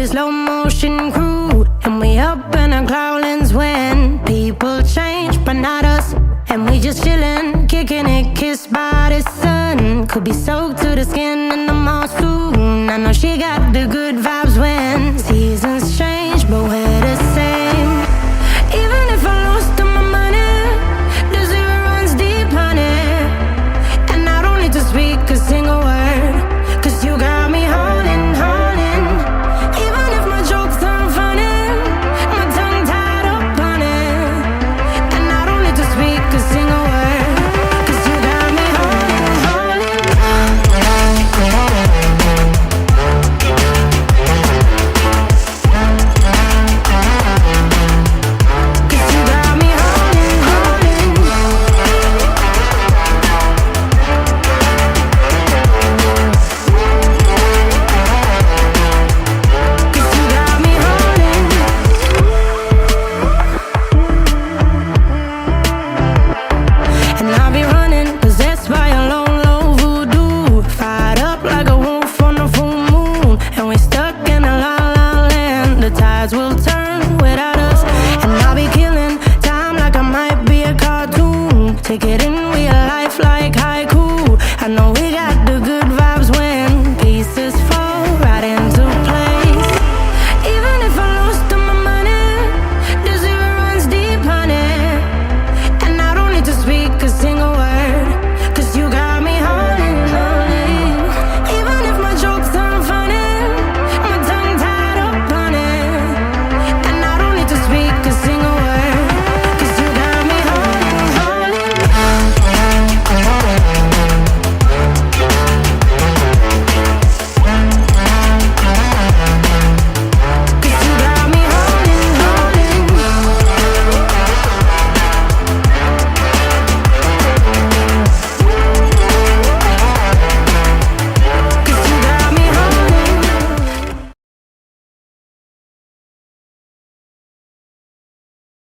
a slow motion crew, and we up in our cloudlands when people change, but not us. And we just chillin', kicking it, kissed by the sun. Could be soaked to the skin in the mall soon. I know she got the good vibes when seasons change, but we're the same. Even if I lost all my money, the zero runs deep, honey. And I don't need to speak a single word, 'cause you got me howling, howling. Even if my jokes aren't funny, my tongue tied up on it. And I don't need to speak a single word, 'cause you got me howling, howling. 'Cause you got me howling, howling. 'Cause you got me howling. And I'll be running, possessed by a low, low voodoo. Fired up like a wolf on the full moon. And we're stuck in a la la land. The tides will turn without us. And I'll be killing time like I might be a cartoon. Take it in real life like